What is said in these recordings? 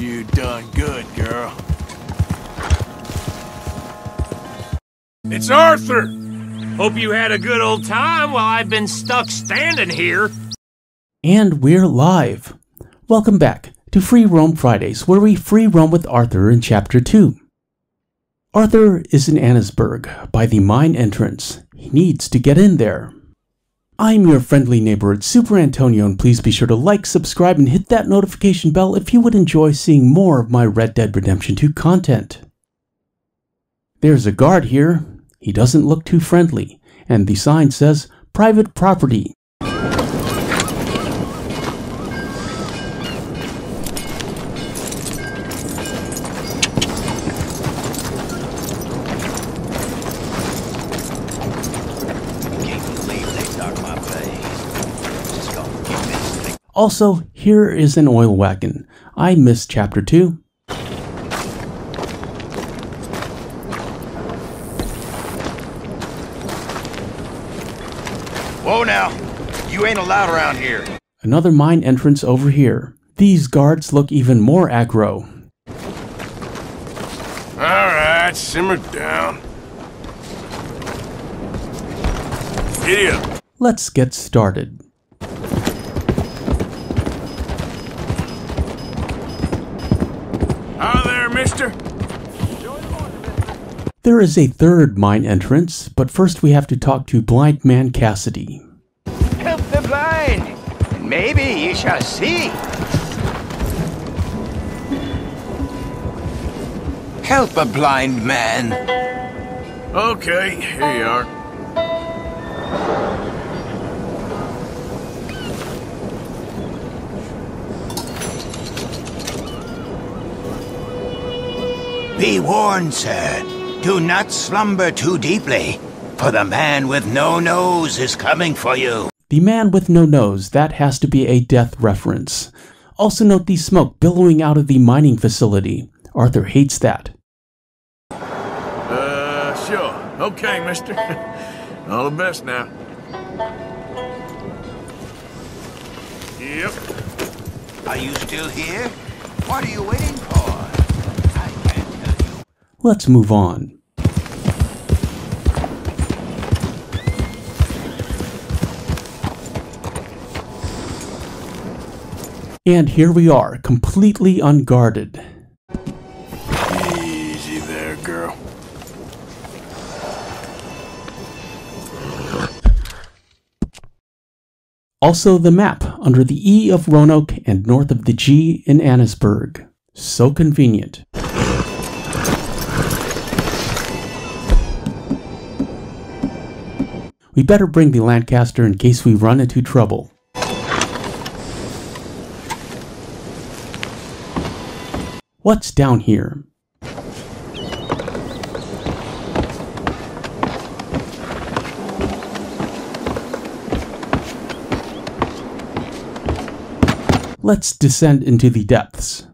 You done good, girl. It's Arthur! Hope you had a good old time while I've been stuck standing here. And we're live. Welcome back to Free Roam Fridays, where we free roam with Arthur in Chapter 2. Arthur is in Annesburg, by the mine entrance. He needs to get in there. I'm your friendly neighborhood superantonio, and please be sure to like, subscribe, and hit that notification bell if you would enjoy seeing more of my Red Dead Redemption 2 content. There's a guard here. He doesn't look too friendly, and the sign says, Private Property. Also, here is an oil wagon. I missed Chapter 2. Whoa now! You ain't allowed around here. Another mine entrance over here. These guards look even more aggro. Alright, simmer down. Giddy up. Let's get started. Hi there, mister. There is a third mine entrance, but first we have to talk to Blind Man Cassidy. Help the blind, and maybe ye shall see. Help a blind man. Okay, here you are. Be warned, sir. Do not slumber too deeply, for the man with no nose is coming for you. The man with no nose, that has to be a death reference. Also note the smoke billowing out of the mining facility. Arthur hates that. Sure. Okay, mister. All the best now. Yep. Are you still here? What are you waiting for? I can't tell you. Let's move on. And here we are, completely unguarded. Easy there, girl. Also the map, under the E of Roanoke and north of the G in Annesburg. So convenient. We better bring the Lancaster in case we run into trouble. What's down here? Let's descend into the depths.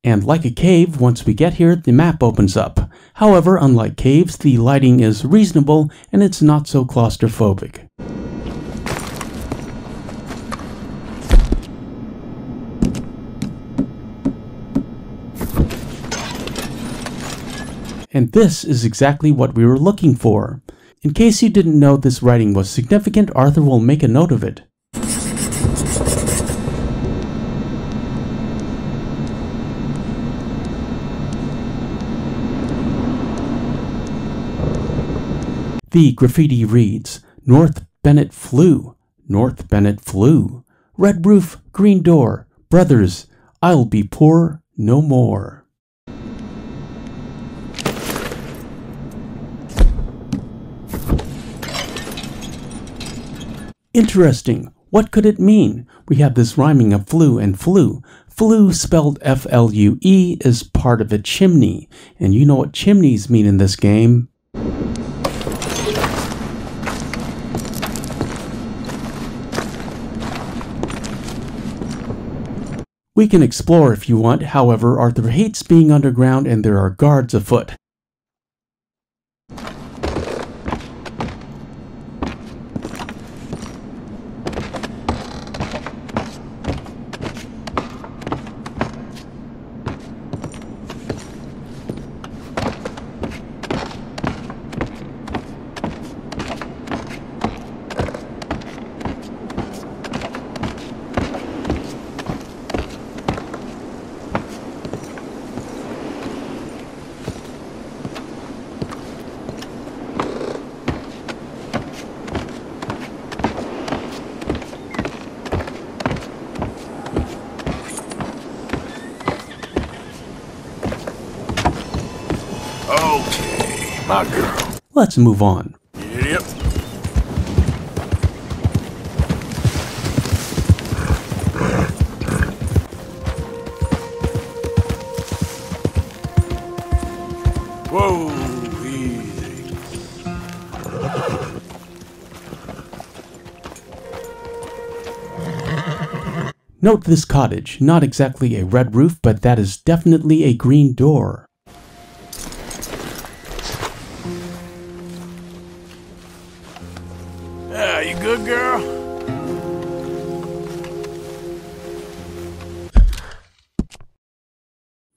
And like a cave, once we get here, the map opens up. However, unlike caves, the lighting is reasonable and it's not so claustrophobic. And this is exactly what we were looking for. In case you didn't know this writing was significant, Arthur will make a note of it. The graffiti reads, North Bennett flew, North Bennett flew. Red roof, green door, brothers, I'll be poor no more. Interesting. What could it mean? We have this rhyming of flue and flue. Flue, spelled F-L-U-E, is part of a chimney. And you know what chimneys mean in this game. We can explore if you want, however, Arthur hates being underground and there are guards afoot. Okay, my girl. Let's move on. Yep. Whoa, easy. Note this cottage, not exactly a red roof, but that is definitely a green door. Yeah, you good, girl?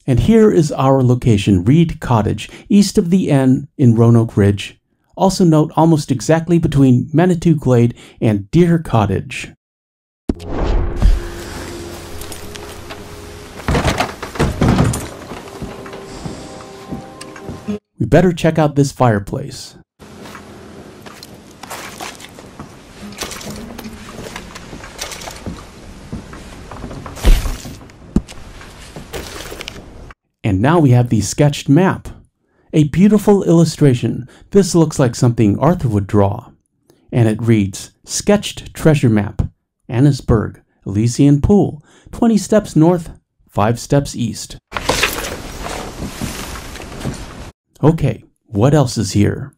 And here is our location, Reed Cottage, east of the N in Roanoke Ridge. Also note almost exactly between Manitou Glade and Deer Cottage. We better check out this fireplace. And now we have the sketched map. A beautiful illustration. This looks like something Arthur would draw. And it reads, Sketched Treasure Map, Annesburg, Elysian Pool, 20 steps north, 5 steps east. Okay, what else is here?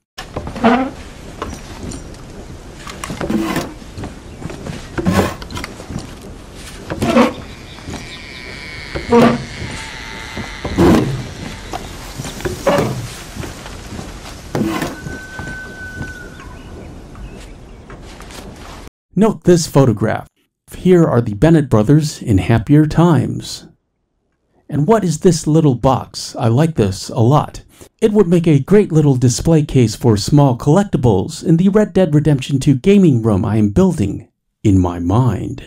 Note this photograph. Here are the Bennett brothers in happier times. And what is this little box? I like this a lot. It would make a great little display case for small collectibles in the Red Dead Redemption 2 gaming room I am building in my mind.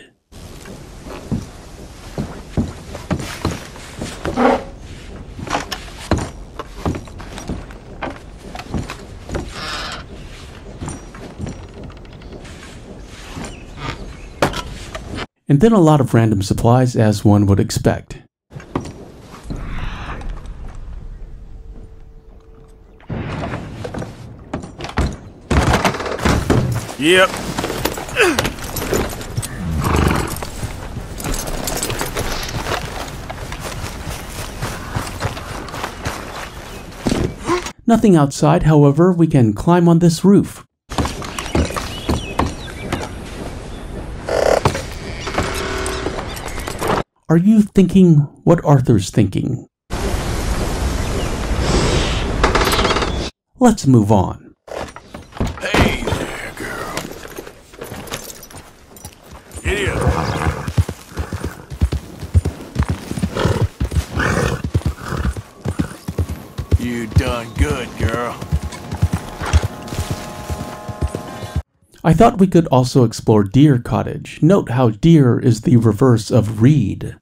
And then a lot of random supplies, as one would expect. Yep. Nothing outside, however, we can climb on this roof. Are you thinking what Arthur's thinking? Let's move on. Hey there, girl. Get in. You done good, girl. I thought we could also explore Deer Cottage. Note how deer is the reverse of reed.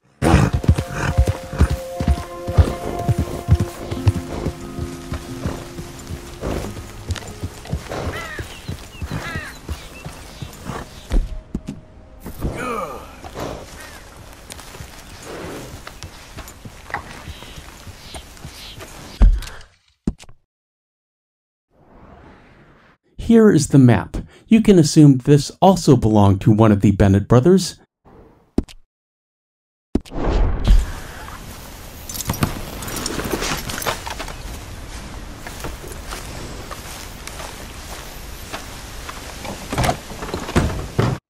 Here is the map. You can assume this also belonged to one of the Bennett brothers.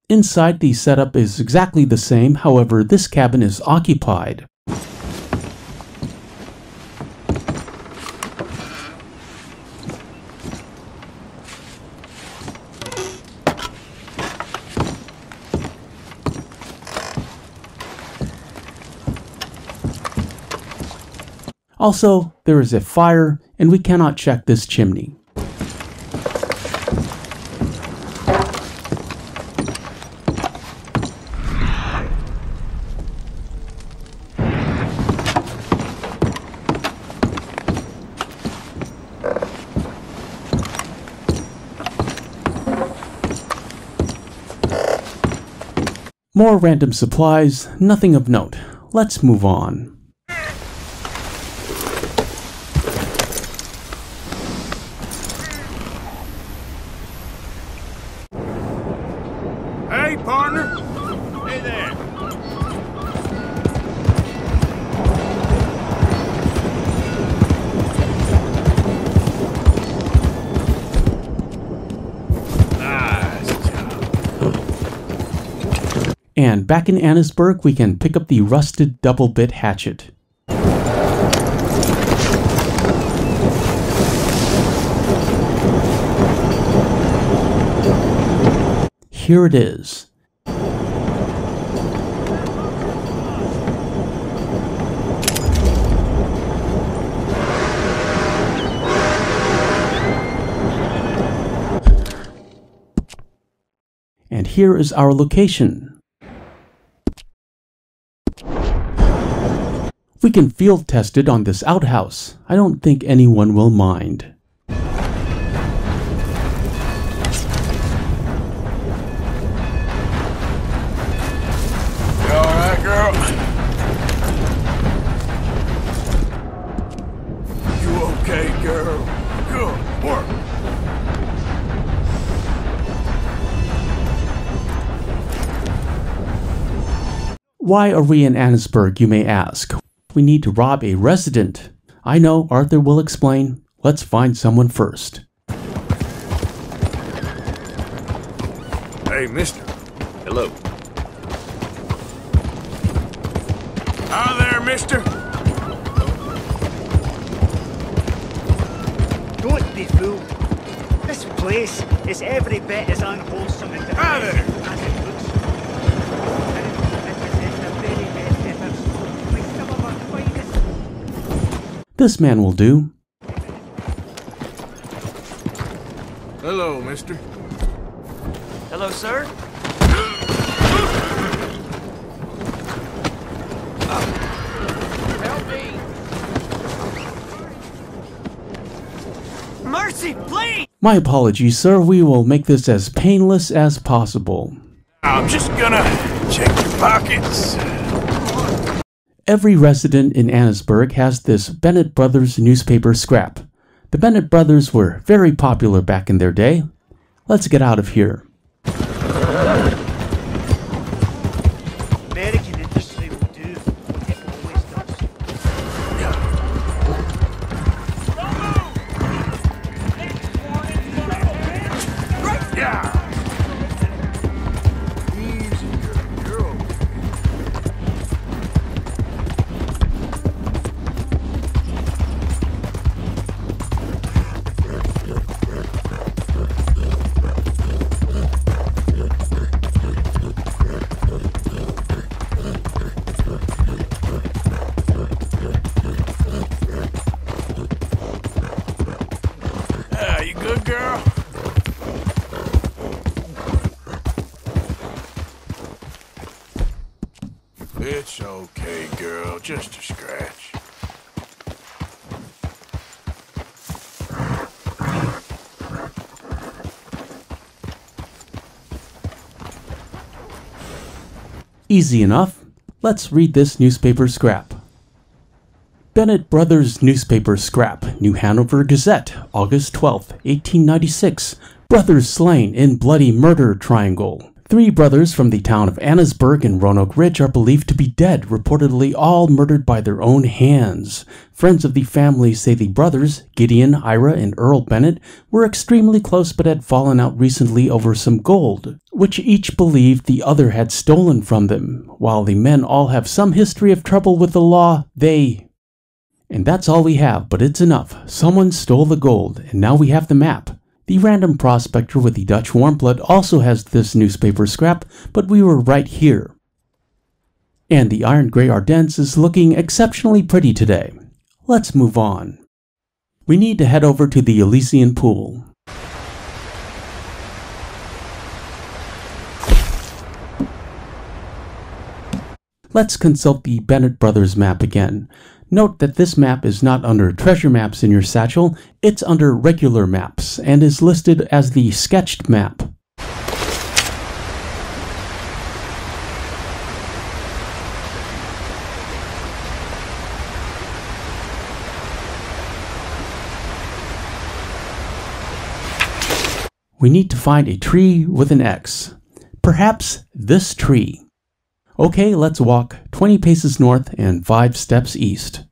Inside, the setup is exactly the same, however, this cabin is occupied. Also, there is a fire, and we cannot check this chimney. More random supplies, nothing of note. Let's move on. Hey, partner. Hey there. And back in Annesburg, we can pick up the rusted double-bit hatchet. Here it is. And here is our location. We can field test it on this outhouse. I don't think anyone will mind. Why are we in Annesburg, you may ask? We need to rob a resident. I know, Arthur will explain. Let's find someone first. Hey, mister. Hello. Hi there, mister. Don't be fooled. This place is every bit as unwholesome and Hi there. as it looks. And it represents the very best efforts by some of our finest. This man will do. Hello, mister. Hello, sir. Help me! Mercy, please! My apologies, sir. We will make this as painless as possible. I'm just gonna check your pockets. Every resident in Annesburg has this Bennett Brothers newspaper scrap. The Bennett brothers were very popular back in their day. Let's get out of here. American industry will do what it always does. Yeah. Easy, girl. You good, girl? It's okay, girl. Just a scratch. Easy enough. Let's read this newspaper scrap. Bennett Brothers Newspaper Scrap, New Hanover Gazette, August 12, 1896. Brothers slain in bloody murder triangle. 3 brothers from the town of Annesburg and Roanoke Ridge are believed to be dead, reportedly all murdered by their own hands. Friends of the family say the brothers, Gideon, Ira, and Earl Bennett, were extremely close but had fallen out recently over some gold, which each believed the other had stolen from them. While the men all have some history of trouble with the law, And that's all we have, but it's enough. Someone stole the gold, and now we have the map. The random prospector with the Dutch warm blood also has this newspaper scrap, but we were right here. And the iron gray Ardennes is looking exceptionally pretty today. Let's move on. We need to head over to the Elysian Pool. Let's consult the Bennett brothers map again. Note that this map is not under treasure maps in your satchel, it's under regular maps and is listed as the sketched map. We need to find a tree with an X. Perhaps this tree. Okay, let's walk 20 paces north and 5 steps east.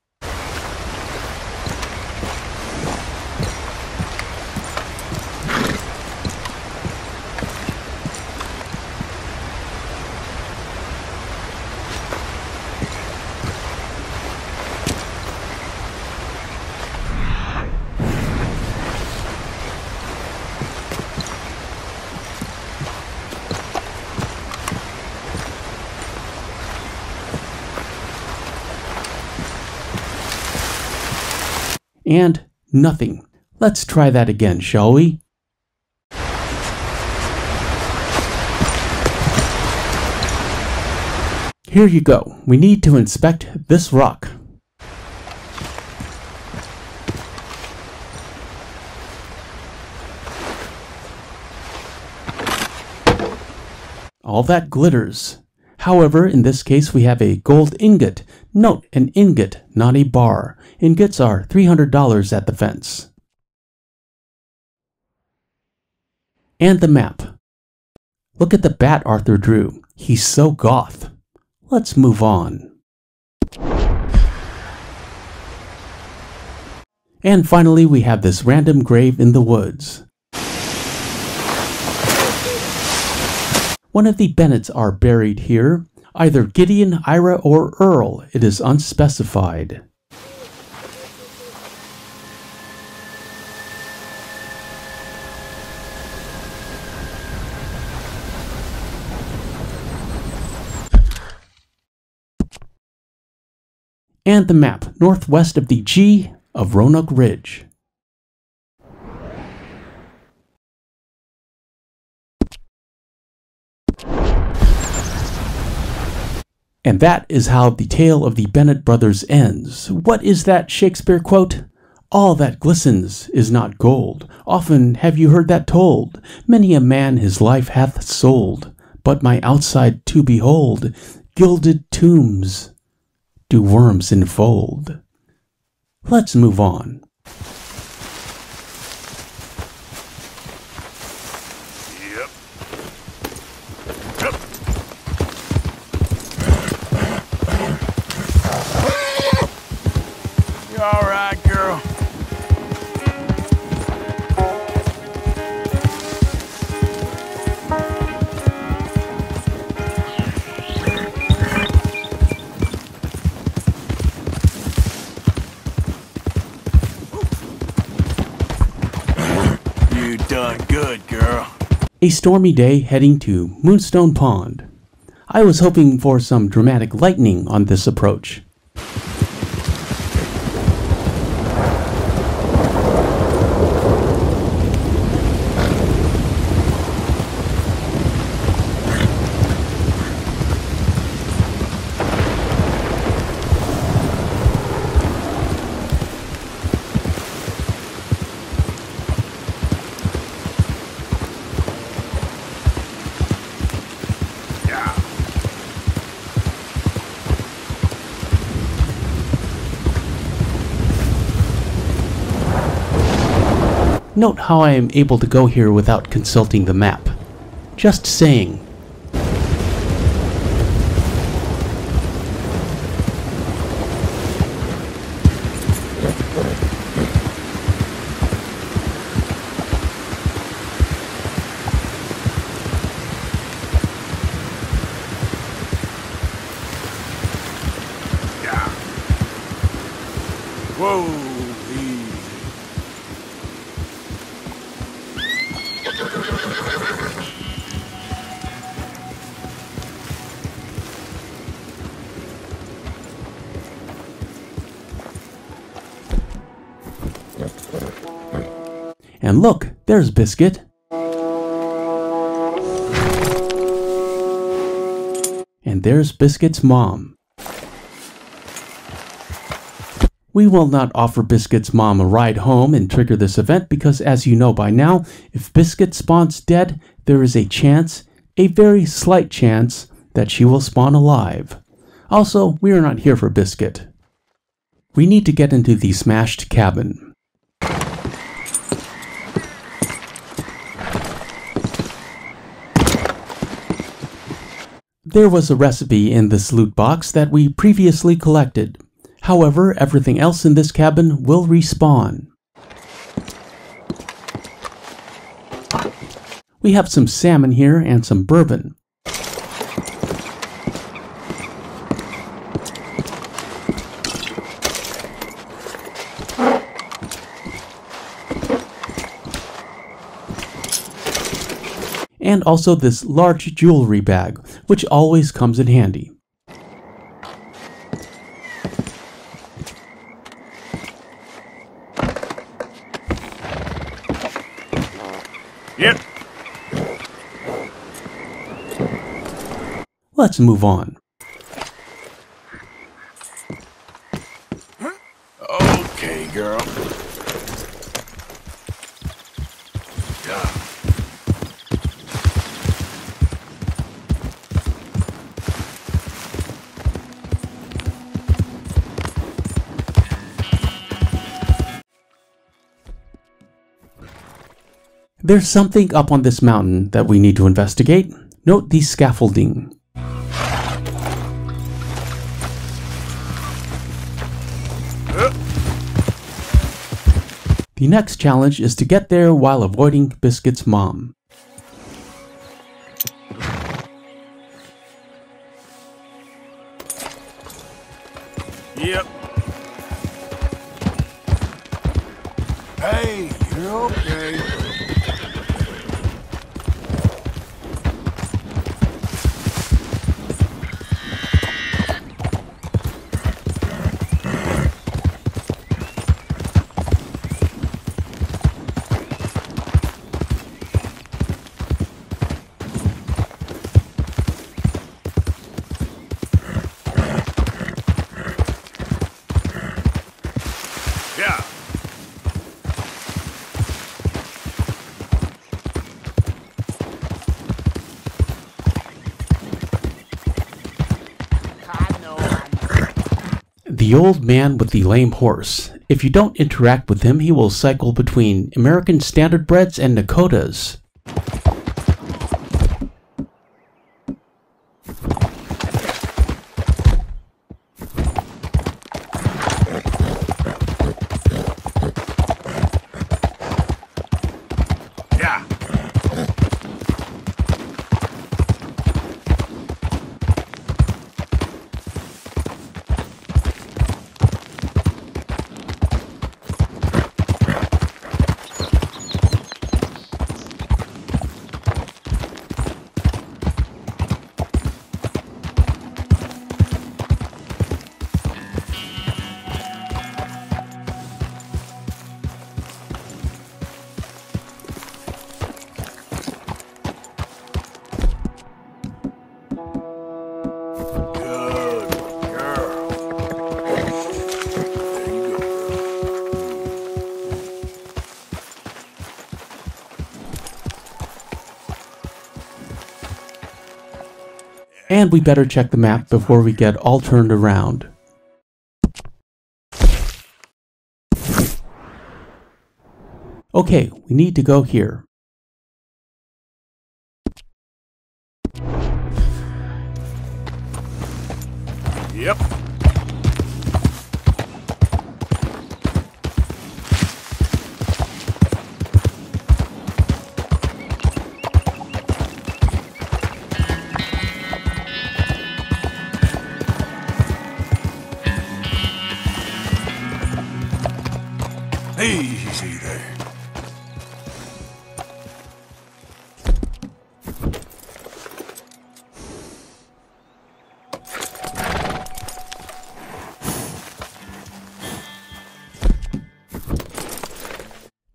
And nothing. Let's try that again, shall we? Here you go. We need to inspect this rock. All that glitters. However, in this case we have a gold ingot. Note, an ingot, not a bar. Ingots are $300 at the fence. And the map. Look at the bat Arthur drew. He's so goth. Let's move on. And finally we have this random grave in the woods. One of the Bennets are buried here. Either Gideon, Ira, or Earl. It is unspecified. And the map, northwest of the G of Roanoke Ridge. And that is how the tale of the Bennett brothers ends. What is that Shakespeare quote? All that glistens is not gold. Often have you heard that told. Many a man his life hath sold. But my outside to behold, gilded tombs do worms enfold. Let's move on. All right, girl. You done good, girl. A stormy day heading to Moonstone Pond. I was hoping for some dramatic lightning on this approach. Note how I am able to go here without consulting the map. Just saying. Whoa, easy. And look, there's Biscuit. And there's Biscuit's mom. We will not offer Biscuit's mom a ride home and trigger this event because, as you know by now, if Biscuit spawns dead, there is a chance, a very slight chance, that she will spawn alive. Also, we are not here for Biscuit. We need to get into the smashed cabin. There was a recipe in this loot box that we previously collected. However, everything else in this cabin will respawn. We have some salmon here and some bourbon. And also this large jewelry bag, which always comes in handy. Yep. Let's move on. Okay, girl. Yeah. There's something up on this mountain that we need to investigate. Note the scaffolding. The next challenge is to get there while avoiding Biscuit's mom. Yep. Hey, you're okay. Yeah. The old man with the lame horse. If you don't interact with him, he will cycle between American Standard Breads and Dakotas. Yeah. And we better check the map before we get all turned around. Okay, we need to go here. Yep. Easy there.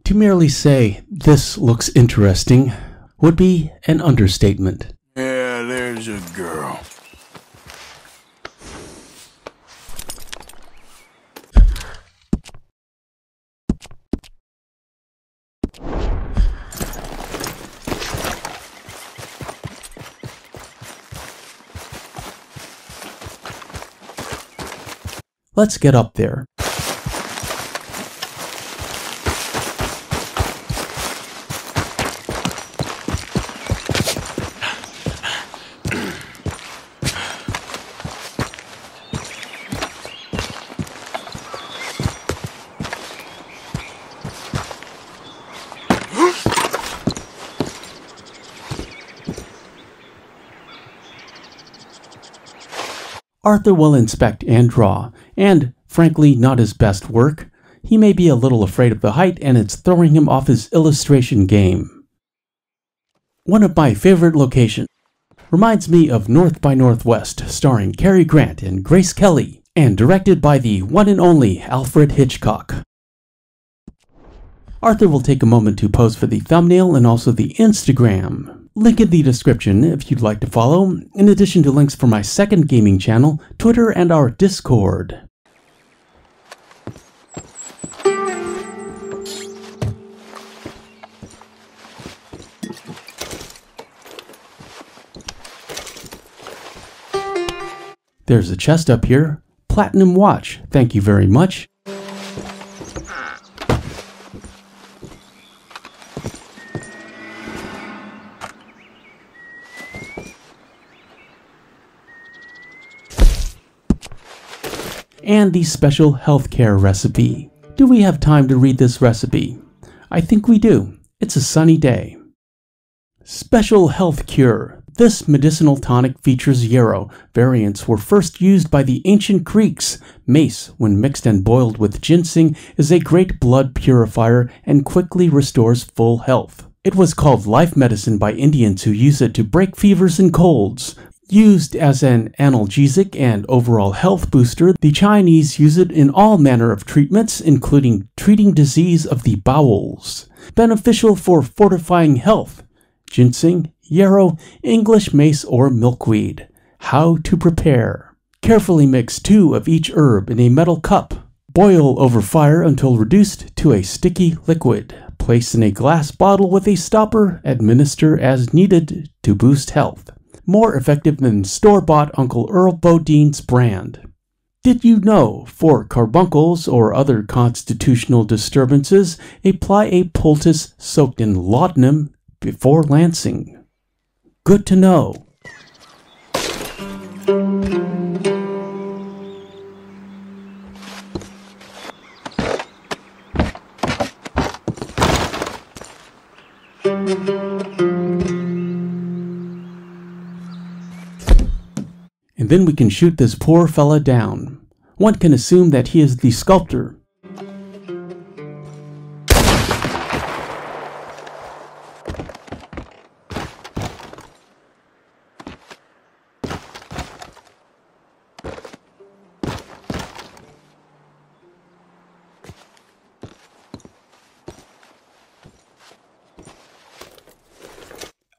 To merely say, "This looks interesting," would be an understatement. Yeah, there's a girl. Let's get up there. Arthur will inspect and draw, and, frankly, not his best work. He may be a little afraid of the height, and it's throwing him off his illustration game. One of my favorite locations. Reminds me of North by Northwest, starring Cary Grant and Grace Kelly, and directed by the one and only Alfred Hitchcock. Arthur will take a moment to pose for the thumbnail and also the Instagram. Link in the description if you'd like to follow, in addition to links for my second gaming channel, Twitter, and our Discord. There's a chest up here. Platinum watch, thank you very much. And the special healthcare recipe. Do we have time to read this recipe? I think we do. It's a sunny day. Special health cure. This medicinal tonic features yarrow. Variants were first used by the ancient Greeks. Mace, when mixed and boiled with ginseng, is a great blood purifier and quickly restores full health. It was called life medicine by Indians who use it to break fevers and colds. Used as an analgesic and overall health booster, the Chinese use it in all manner of treatments, including treating disease of the bowels. Beneficial for fortifying health. Ginseng, yarrow, English mace, or milkweed. How to prepare. Carefully mix 2 of each herb in a metal cup. Boil over fire until reduced to a sticky liquid. Place in a glass bottle with a stopper. Administer as needed to boost health. More effective than store-bought Uncle Earl Bodine's brand. Did you know, for carbuncles or other constitutional disturbances, apply a poultice soaked in laudanum before lancing? Good to know. And then we can shoot this poor fella down. One can assume that he is the sculptor.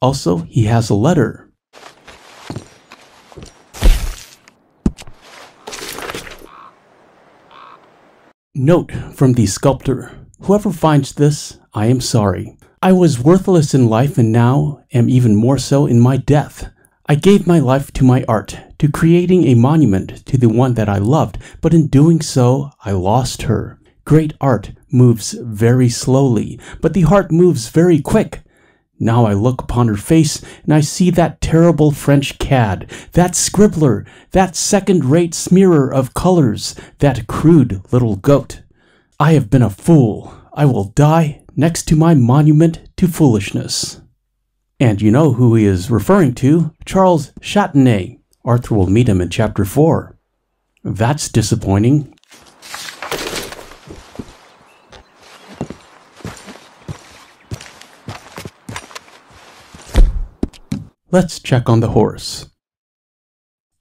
Also, he has a letter. Note from the sculptor. Whoever finds this, I am sorry. I was worthless in life and now am even more so in my death. I gave my life to my art, to creating a monument to the one that I loved, but in doing so, I lost her. great art moves very slowly, but the heart moves very quick. Now I look upon her face, and I see that terrible French cad, that scribbler, that second-rate smearer of colors, that crude little goat. I have been a fool. I will die next to my monument to foolishness. And you know who he is referring to, Charles Châtenay. Arthur will meet him in Chapter 4. That's disappointing. Let's check on the horse.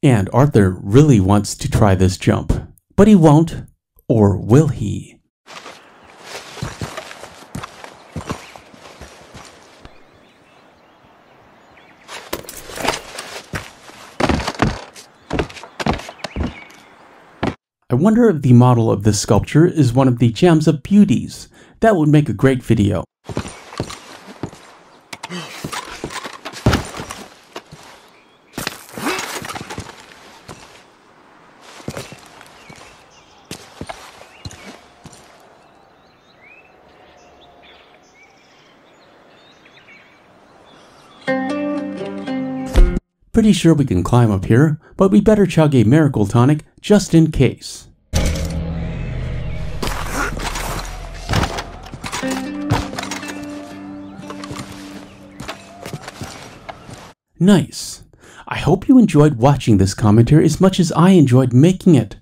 And Arthur really wants to try this jump, but he won't, or will he? I wonder if the model of this sculpture is one of the Gems of Beauties. That would make a great video. Pretty sure we can climb up here, but we better chug a miracle tonic just in case. Nice. I hope you enjoyed watching this commentary as much as I enjoyed making it.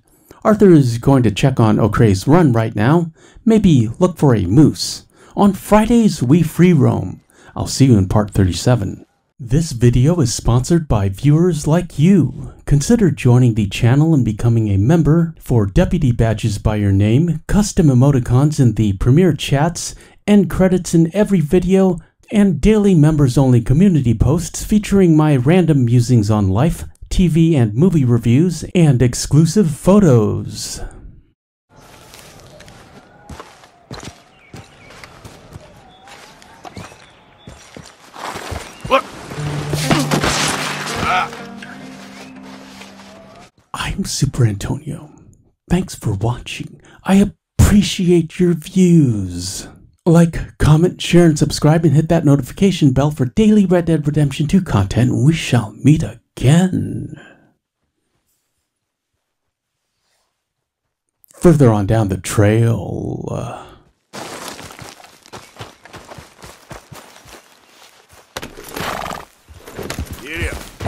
Arthur is going to check on O'Creagh's Run right now. Maybe look for a moose. On Fridays, we free roam. I'll see you in part 37. This video is sponsored by viewers like you. Consider joining the channel and becoming a member for deputy badges by your name, custom emoticons in the premiere chats, end credits in every video, and daily members-only community posts featuring my random musings on life, TV and movie reviews, and exclusive photos. I'm Superantonio. Thanks for watching. I appreciate your views. Like, comment, share, and subscribe, and hit that notification bell for daily Red Dead Redemption 2 content. We shall meet again. Further on down the trail, Yeah.